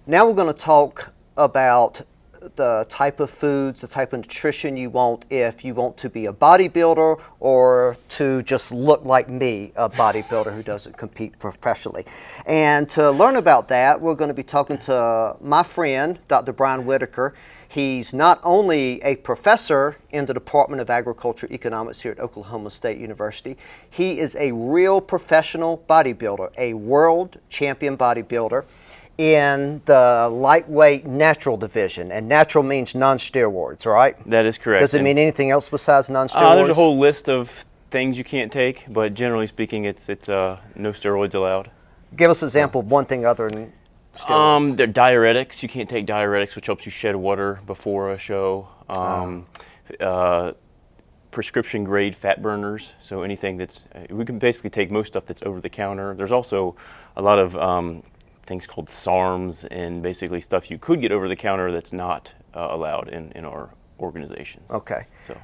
Now we're going to talk about the type of foods, the type of nutrition you want if you want to be a bodybuilder or to just look like me, a bodybuilder who doesn't compete professionally. And to learn about that, we're going to be talking to my friend, Dr. Brian Whitacre. He's not only a professor in the Department of Agriculture Economics here at Oklahoma State University, he is a real professional bodybuilder, a world champion bodybuilder in the lightweight natural division. And natural means non-steroids, right? That is correct. Does it mean anything else besides non-steroids? There's a whole list of things you can't take, but generally speaking, it's no steroids allowed. Give us an example of one thing other than steroids. They're diuretics. You can't take diuretics, which helps you shed water before a show. Prescription grade fat burners, so anything that's, we can basically take most stuff that's over the counter. There's also a lot of things called SARMs and basically stuff you could get over the counter that's not allowed in our organizations. Okay. So.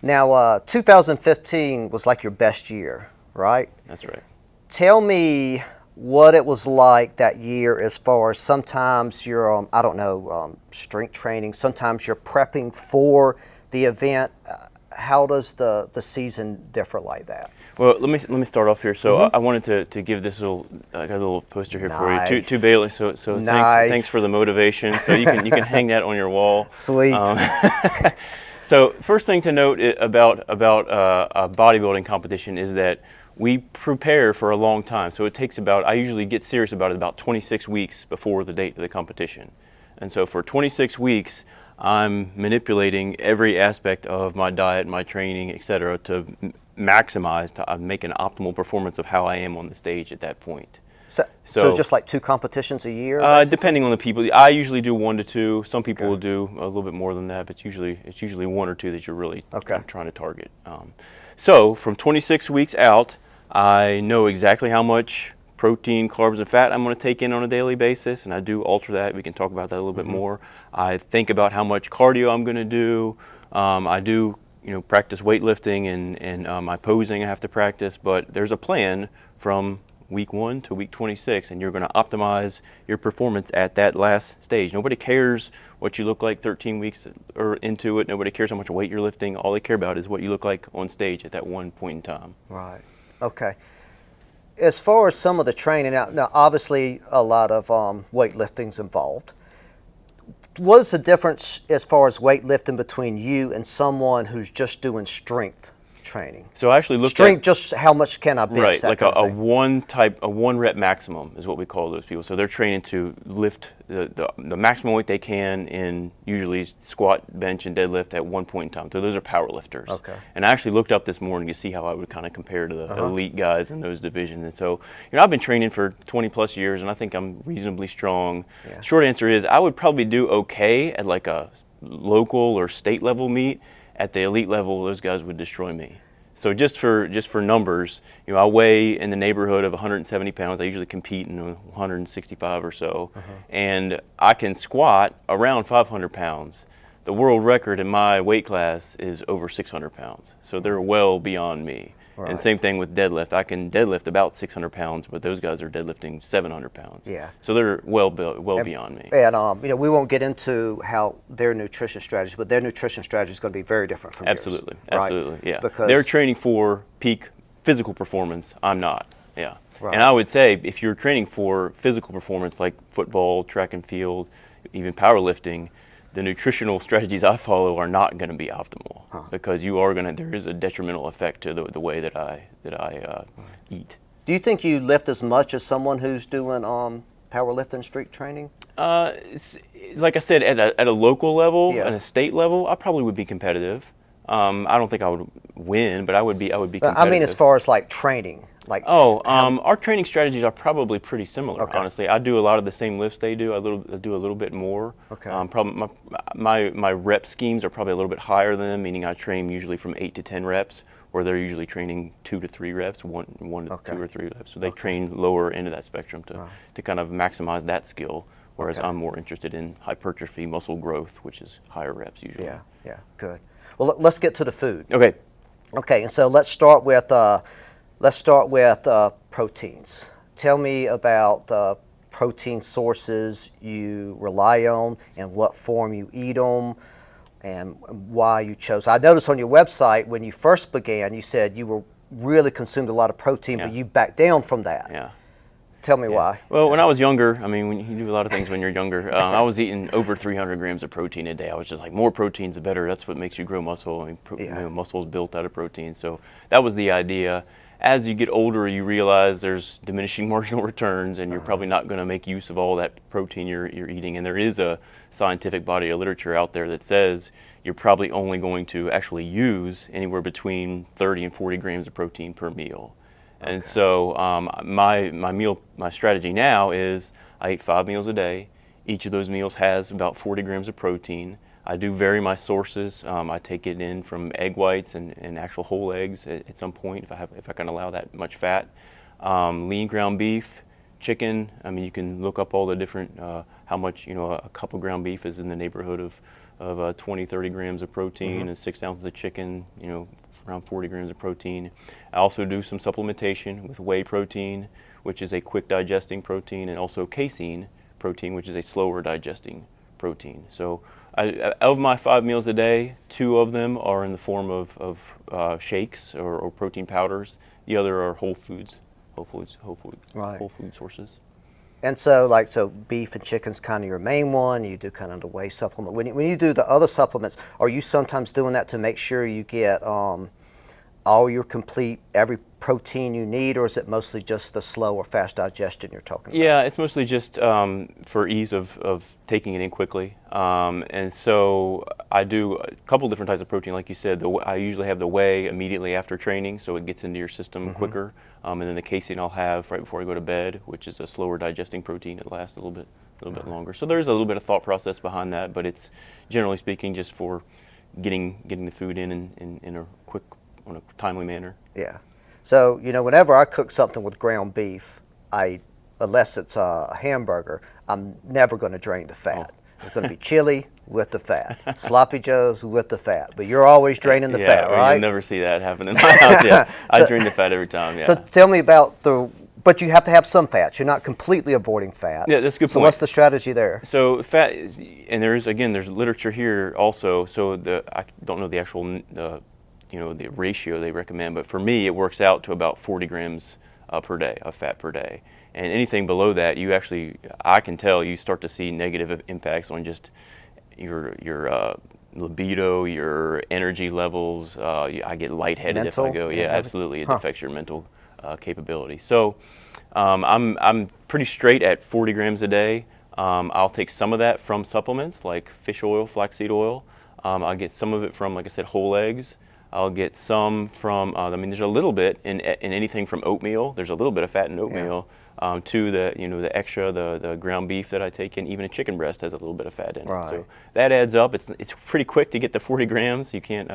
Now, 2015 was like your best year, right? That's right. Tell me what it was like that year as far as sometimes you're, I don't know, strength training, sometimes you're prepping for the event. How does the season differ like that? Well, let me start off here. So I wanted to give this little, I got a little poster here for you. Two Bailey. So nice. thanks for the motivation. So you can hang that on your wall. Sweet. So first thing to note about a bodybuilding competition is that we prepare for a long time. So it takes I usually get serious about it about 26 weeks before the date of the competition. And so for 26 weeks, I'm manipulating every aspect of my diet, my training, etc., to maximize, to make an optimal performance of how I am on the stage at that point. So just like 2 competitions a year? Depending on the people. I usually do 1 to 2. Some people will do a little bit more than that, but it's usually 1 or 2 that you're really trying to target. So from 26 weeks out, I know exactly how much protein, carbs, and fat I'm going to take in on a daily basis, and I do alter that. We can talk about that a little bit more. I think about how much cardio I'm going to do. I do, practice weightlifting and my posing I have to practice, but there's a plan from week 1 to week 26, and you're going to optimize your performance at that last stage. Nobody cares what you look like 13 weeks or into it. Nobody cares how much weight you're lifting. All they care about is what you look like on stage at that one point in time. Right. Okay. As far as some of the training, now obviously a lot of weightlifting's involved. What is the difference as far as weightlifting between you and someone who's just doing strength training? So I actually looked strength, just how much can I bench? Right, that like kind of a thing. one rep maximum is what we call those people. So they're training to lift the maximum weight they can in usually squat, bench, and deadlift at one point in time. So those are power lifters. Okay. And I actually looked up this morning to see how I would kind of compare to the elite guys in those divisions. And so, I've been training for 20 plus years, and I think I'm reasonably strong. Yeah. Short answer is I would probably do okay at like a local or state level meet. At the elite level, those guys would destroy me. So just for numbers, I weigh in the neighborhood of 170 pounds. I usually compete in 165 or so, and I can squat around 500 pounds. The world record in my weight class is over 600 pounds, so they're well beyond me. Right. And same thing with deadlift. I can deadlift about 600 pounds, but those guys are deadlifting 700 pounds. Yeah. So they're well beyond me. And we won't get into how their nutrition strategy, but their nutrition strategy is going to be very different from yours. Absolutely, right? Yeah. Because they're training for peak physical performance. I'm not. Yeah. Right. And I would say if you're training for physical performance like football, track and field, even powerlifting, the nutritional strategies I follow are not going to be optimal because there is a detrimental effect to the way that I eat. Do you think you lift as much as someone who's doing powerlifting strength training? Like I said, at a local level and a state level, I probably would be competitive. I don't think I would win, but I would be competitive. I mean, as far as like training. Our training strategies are probably pretty similar, honestly. I do a lot of the same lifts they do. I do a little bit more. Okay. Probably my rep schemes are probably a little bit higher than them, meaning I train usually from 8 to 10 reps, where they're usually training 2 to 3 reps, one to 2 or 3 reps. So they train lower into that spectrum to kind of maximize that skill, whereas I'm more interested in hypertrophy, muscle growth, which is higher reps usually. Yeah, good. Well, let's get to the food. Okay, and so let's start with proteins. Tell me about protein sources you rely on and what form you eat them and why you chose. I noticed on your website when you first began, you said you were really consumed a lot of protein, but you backed down from that. Yeah. Tell me why. Well, when I was younger, I mean, when you do a lot of things when you're younger, I was eating over 300 grams of protein a day. I was just like, more protein's the better. That's what makes you grow muscle. I mean, muscle is built out of protein. So that was the idea. As you get older, you realize there's diminishing marginal returns, and you're probably not going to make use of all that protein you're eating. And there is a scientific body of literature out there that says you're probably only going to actually use anywhere between 30 and 40 grams of protein per meal. And so my strategy now is I eat 5 meals a day. Each of those meals has about 40 grams of protein. I do vary my sources. I take it in from egg whites and actual whole eggs at some point if I can allow that much fat. Lean ground beef, chicken. I mean, you can look up all the different how much a cup of ground beef is in the neighborhood of 20, 30 grams of protein, and 6 ounces of chicken. Around 40 grams of protein. I also do some supplementation with whey protein, which is a quick digesting protein, and also casein protein, which is a slower digesting protein. So of my 5 meals a day, 2 of them are in the form of shakes or protein powders. The other are whole food sources. And so beef and chicken's kind of your main one. You do kind of the whey supplement. When you do the other supplements, are you sometimes doing that to make sure you get all your every protein you need, or is it mostly just the slow or fast digestion you're talking about? Yeah, it's mostly just for ease of taking it in quickly. And so I do a couple different types of protein. Like you said, I usually have the whey immediately after training, so it gets into your system quicker. And then the casein I'll have right before I go to bed, which is a slower digesting protein. It lasts a little bit longer. So there's a little bit of thought process behind that, but it's generally speaking just for getting the food in a timely manner. Yeah. So, whenever I cook something with ground beef, unless it's a hamburger, I'm never going to drain the fat. It's going to be chili with the fat, sloppy joes with the fat, but you're always draining the fat, right? You'll never see that happen in my house. Yeah, I drain the fat every time. Yeah. So tell me about but you have to have some fats. You're not completely avoiding fats. Yeah, that's a good point. So what's the strategy there? So fat, and there's literature here also. So I don't know the actual the ratio they recommend, but for me it works out to about 40 grams per day of fat per day. And anything below that, I can tell you start to see negative impacts on just your libido, your energy levels. I get lightheaded if I go. Yeah, absolutely. It affects your mental capability. So I'm pretty straight at 40 grams a day. I'll take some of that from supplements like fish oil, flaxseed oil. I'll get some of it from, like I said, whole eggs. I'll get some from, there's a little bit in anything from oatmeal. There's a little bit of fat in oatmeal. To the extra, the ground beef that I take in. Even a chicken breast has a little bit of fat in it. So that adds up. It's pretty quick to get to 40 grams. You can't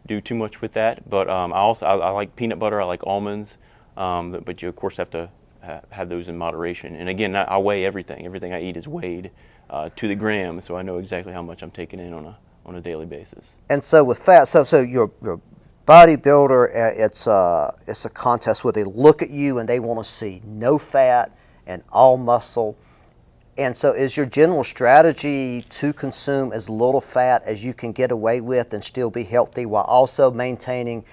do too much with that. But I like peanut butter. I like almonds. But you of course have to have those in moderation. And again, I weigh everything. Everything I eat is weighed to the gram, so I know exactly how much I'm taking in on a daily basis. And so with fat, so you're bodybuilder, it's a contest where they look at you and they want to see no fat and all muscle. And so is your general strategy to consume as little fat as you can get away with and still be healthy while also maintaining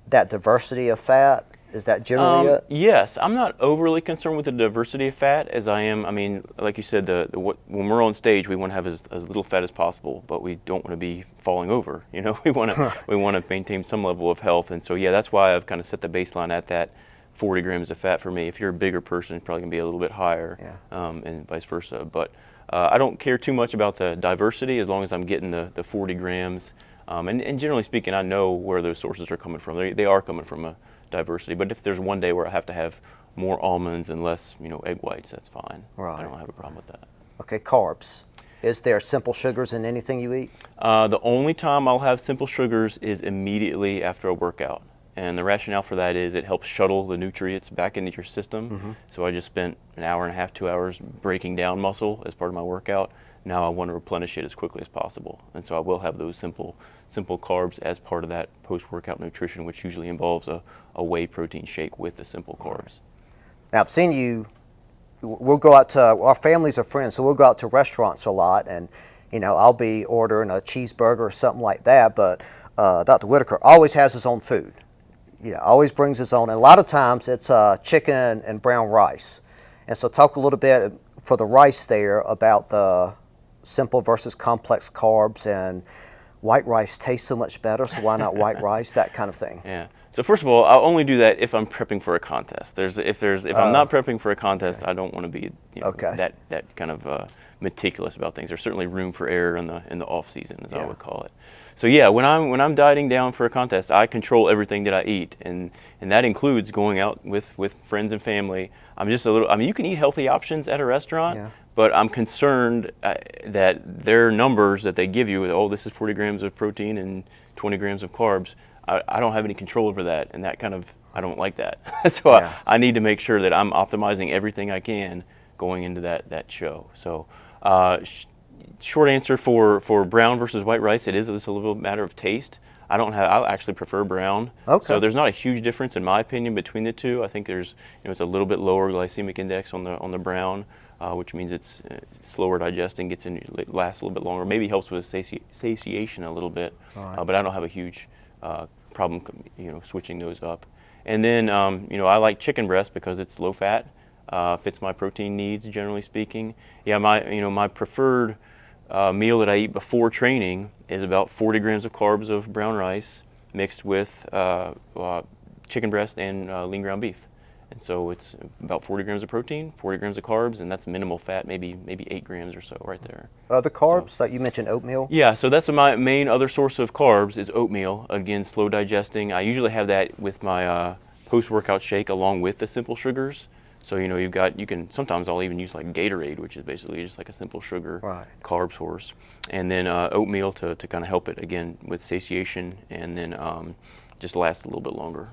that diversity of fat? Is that generally it? Yes, I'm not overly concerned with the diversity of fat as I am. I mean, like you said, when we're on stage, we want to have as little fat as possible, but we don't want to be falling over. We want to maintain some level of health, and so that's why I've kind of set the baseline at that 40 grams of fat for me. If you're a bigger person, it's probably gonna be a little bit higher, and vice versa. But I don't care too much about the diversity as long as I'm getting the 40 grams. And generally speaking, I know where those sources are coming from. They are coming from a diversity, but if there's one day where I have to have more almonds and less, egg whites, that's fine. Right. I don't have a problem with that. Okay, carbs. Is there simple sugars in anything you eat? The only time I'll have simple sugars is immediately after a workout. And the rationale for that is it helps shuttle the nutrients back into your system. So I just spent an hour and a half, 2 hours breaking down muscle as part of my workout. Now I want to replenish it as quickly as possible. And so I will have those simple carbs as part of that post-workout nutrition, which usually involves a whey protein shake with the simple carbs. Now I've seen you we'll go out to, our families are friends, so we'll go out to restaurants a lot, and I'll be ordering a cheeseburger or something like that, but Dr. Whitacre always has his own food. Always brings his own, and a lot of times it's chicken and brown rice. And so talk a little bit for the rice there about the simple versus complex carbs, and white rice tastes so much better, so why not white rice, that kind of thing. Yeah. So first of all, I'll only do that if I'm prepping for a contest. If I'm not prepping for a contest, okay. I don't want to be that kind of meticulous about things. There's certainly room for error in the off season, as I would call it. So yeah, when I'm dieting down for a contest, I control everything that I eat, and that includes going out with friends and family. I'm just a little. I mean, you can eat healthy options at a restaurant, but I'm concerned that their numbers that they give you, this is 40 grams of protein and 20 grams of carbs. I don't have any control over that, and that kind of, I don't like that. So I need to make sure that I'm optimizing everything I can going into that show. So short answer for brown versus white rice, it's a little matter of taste. I actually prefer brown. Okay. So there's not a huge difference in my opinion between the two. I think there's, it's a little bit lower glycemic index on the brown, which means it's slower digesting, lasts a little bit longer, maybe helps with satiation a little bit. Right. But I don't have a huge problem, switching those up. And then, I like chicken breast because it's low fat, fits my protein needs, generally speaking. Yeah, my preferred meal that I eat before training is about 40 grams of carbs of brown rice mixed with chicken breast and lean ground beef. And so it's about 40 grams of protein, 40 grams of carbs, and that's minimal fat, maybe 8 grams or so right there. The carbs, like you mentioned oatmeal? Yeah, so that's my main other source of carbs is oatmeal. Again, slow digesting. I usually have that with my post-workout shake along with the simple sugars. So, sometimes I'll even use like Gatorade, which is basically just like a simple sugar carb source. And then oatmeal to kind of help it, again, with satiation, and then just last a little bit longer.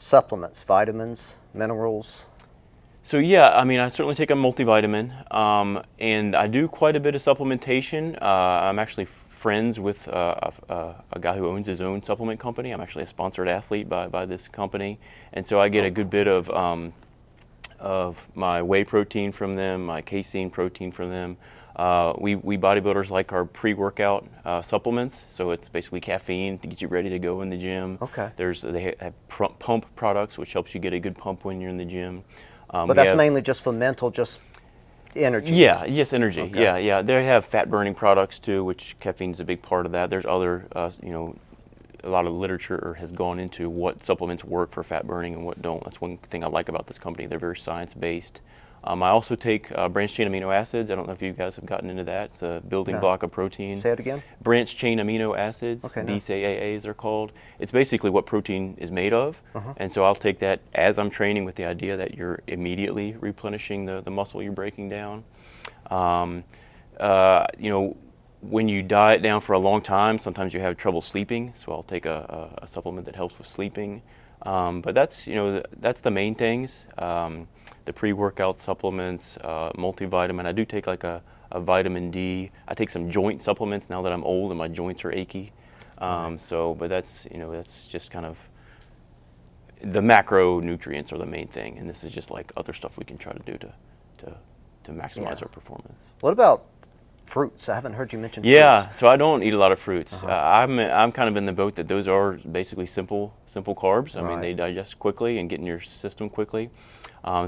Supplements, vitamins, minerals? So yeah, I certainly take a multivitamin, and I do quite a bit of supplementation. I'm actually friends with a guy who owns his own supplement company. I'm actually a sponsored athlete by this company, and so I get a good bit of my whey protein from them, my casein protein from them. We bodybuilders like our pre-workout supplements, so it's basically caffeine to get you ready to go in the gym. Okay. They have pump products, which helps you get a good pump when you're in the gym. But that's mainly just for mental, just energy. Yeah, yes, energy. Okay. Yeah. They have fat-burning products too, which caffeine is a big part of that. There's other, a lot of literature has gone into what supplements work for fat burning and what don't. That's one thing I like about this company. They're very science-based. I also take branched-chain amino acids. I don't know if you guys have gotten into that. It's a building block of protein. Say it again. Branched-chain amino acids, BCAAs they're called. It's basically what protein is made of. And so I'll take that as I'm training with the idea that you're immediately replenishing the muscle you're breaking down. When you diet down for a long time, sometimes you have trouble sleeping. So I'll take a supplement that helps with sleeping. But that's the main things. The pre-workout supplements, multivitamin. I do take like a vitamin D. I take some joint supplements now that I'm old and my joints are achy. But that's just kind of the macronutrients are the main thing, and this is just like other stuff we can try to do to maximize our performance. What about fruits? I haven't heard you mention fruits. Yeah, so I don't eat a lot of fruits. I'm kind of in the boat that those are basically simple carbs. I mean, they digest quickly and get in your system quickly.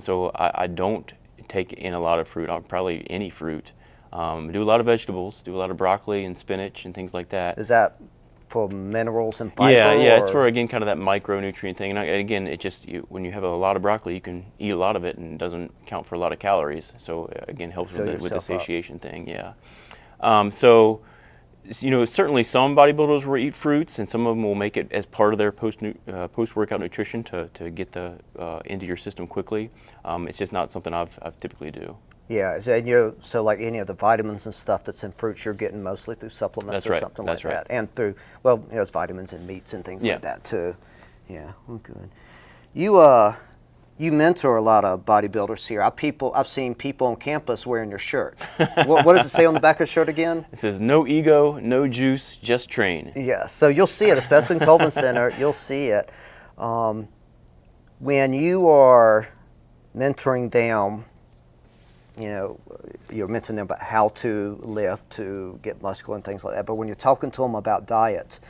So I don't take in a lot of fruit, probably any fruit. Do a lot of vegetables, do a lot of broccoli and spinach and things like that. Is that for minerals and fiber? Yeah, it's for, again, kind of that micronutrient thing. And again, it just, when you have a lot of broccoli, you can eat a lot of it and it doesn't count for a lot of calories. So again, helps with the satiation thing, certainly some bodybuilders will eat fruits, and some of them will make it as part of their post-workout nutrition to get into your system quickly. It's just not something I've typically do. Yeah, so like any of the vitamins and stuff that's in fruits, you're getting mostly through supplements something like that, and through it's vitamins and meats and things like that too. Yeah, well, good. You mentor a lot of bodybuilders here. I've seen people on campus wearing your shirt. What does it say on the back of the shirt again? It says, "No ego, no juice, just train." Yeah, so you'll see it, especially in Colvin Center. You'll see it when you are mentoring them, you're mentoring them about how to lift, to get muscular and things like that. But when you're talking to them about diet,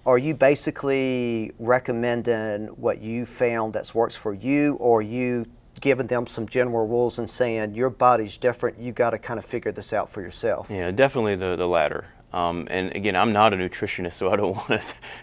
are you basically recommending what you found that works for you, or are you giving them some general rules and saying your body's different, you got to kind of figure this out for yourself? Yeah, definitely the latter. And again, I'm not a nutritionist, so I don't want to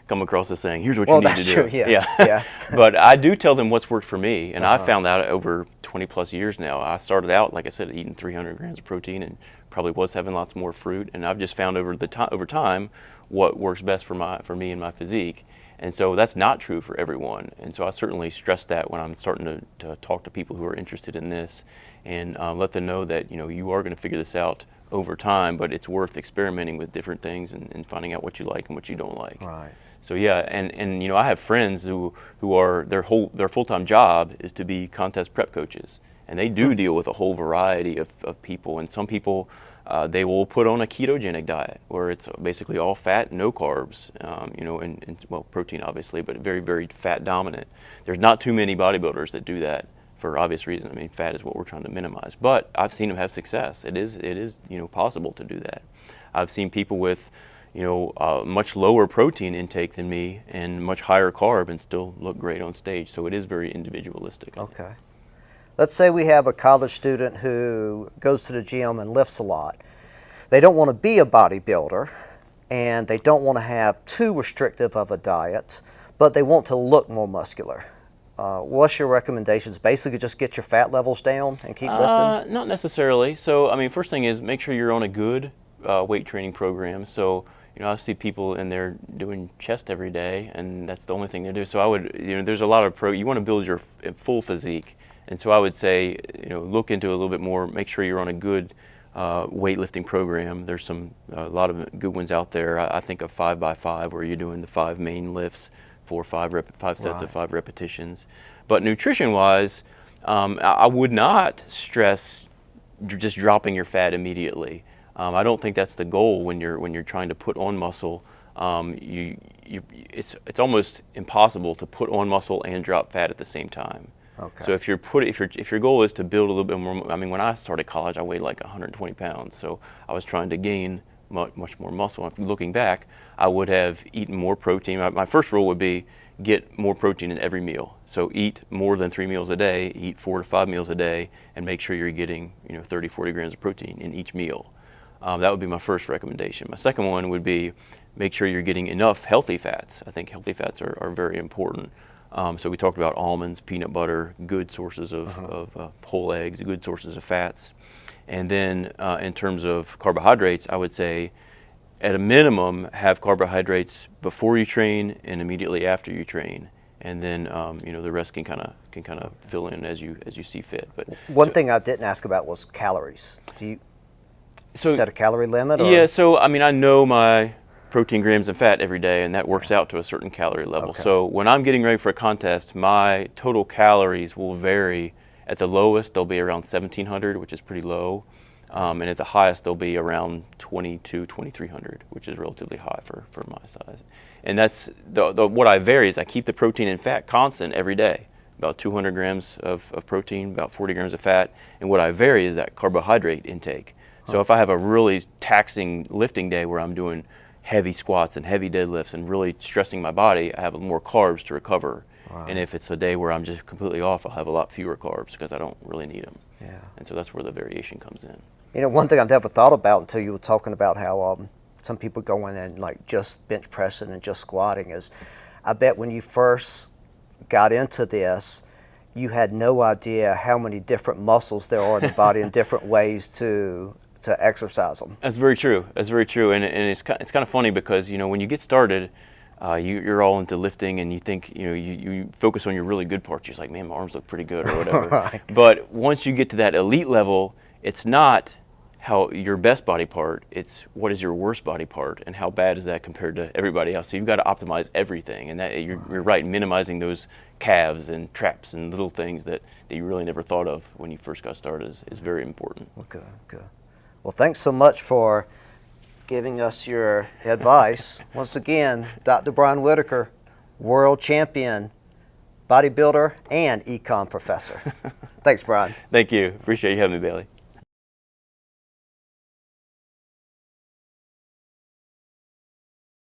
come across as saying, here's what you need to do. True. Yeah. But I do tell them what's worked for me, and I've found out over 20 plus years now. I started out, like I said, eating 300 grams of protein and probably was having lots more fruit, and I've just found over time what works best for me and my physique. And so that's not true for everyone. And so I certainly stress that when I'm starting to talk to people who are interested in this, and let them know that you are going to figure this out over time, but it's worth experimenting with different things and finding out what you like and what you don't like. Right. So yeah, and I have friends who are their full-time job is to be contest prep coaches, and they do deal with a whole variety of people. And some people they will put on a ketogenic diet where it's basically all fat, no carbs, and well, protein obviously, but very, very fat dominant. There's not too many bodybuilders that do that for obvious reasons. I mean, fat is what we're trying to minimize, but I've seen them have success. It is possible to do that. I've seen people with much lower protein intake than me and much higher carb and still look great on stage. So it is very individualistic. Okay. Let's say we have a college student who goes to the gym and lifts a lot. They don't want to be a bodybuilder, and they don't want to have too restrictive of a diet, but they want to look more muscular. What's your recommendations? Basically just get your fat levels down and keep lifting? Not necessarily. So, I mean, first thing is make sure you're on a good weight training program. So, I see people in there doing chest every day, and that's the only thing they do. So I would, there's a lot of you want to build your full physique. And so I would say, look into it a little bit more, make sure you're on a good weightlifting program. There's a lot of good ones out there. I think of 5x5, where you're doing the 5 main lifts for 5 sets of 5 repetitions. But nutrition-wise, I would not stress just dropping your fat immediately. I don't think that's the goal when you're trying to put on muscle. It's almost impossible to put on muscle and drop fat at the same time. Okay. So if your goal is to build a little bit more, I mean, when I started college, I weighed like 120 pounds. So I was trying to gain much more muscle. And looking back, I would have eaten more protein. My first rule would be get more protein in every meal. So eat more than 3 meals a day, eat 4 to 5 meals a day, and make sure you're getting 30, 40 grams of protein in each meal. That would be my first recommendation. My second one would be make sure you're getting enough healthy fats. I think healthy fats are very important. So we talked about almonds, peanut butter, good sources of whole eggs, good sources of fats. And then in terms of carbohydrates, I would say at a minimum have carbohydrates before you train and immediately after you train. And then the rest can kind of fill in as you see fit. But one thing I didn't ask about was calories. Do you set a calorie limit? Or? Yeah, so I mean, I know my protein, grams, and fat every day, and that works out to a certain calorie level. Okay. So when I'm getting ready for a contest, my total calories will vary. At the lowest, they'll be around 1,700, which is pretty low, and at the highest, they'll be around 2,300, which is relatively high for my size. And that's what I vary is I keep the protein and fat constant every day, about 200 grams of protein, about 40 grams of fat, and what I vary is that carbohydrate intake. So if I have a really taxing lifting day where I'm doing heavy squats and heavy deadlifts and really stressing my body, I have more carbs to recover. Wow. And if it's a day where I'm just completely off, I'll have a lot fewer carbs because I don't really need them. Yeah. And so that's where the variation comes in. One thing I never thought about until you were talking about how some people go in and like just bench pressing and just squatting is, I bet when you first got into this, you had no idea how many different muscles there are in the body and different ways to exercise them. That's very true. That's very true. And it's kind of funny because, when you get started, you're all into lifting and you think, you focus on your really good parts. You're like, man, my arms look pretty good or whatever. Right. But once you get to that elite level, it's not how your best body part, it's what is your worst body part and how bad is that compared to everybody else. So you've got to optimize everything. And that you're right, minimizing those calves and traps and little things that you really never thought of when you first got started is very important. Okay, good. Well, thanks so much for giving us your advice. Once again, Dr. Brian Whitacre, world champion bodybuilder and econ professor. Thanks, Brian. Thank you. Appreciate you having me, Bailey.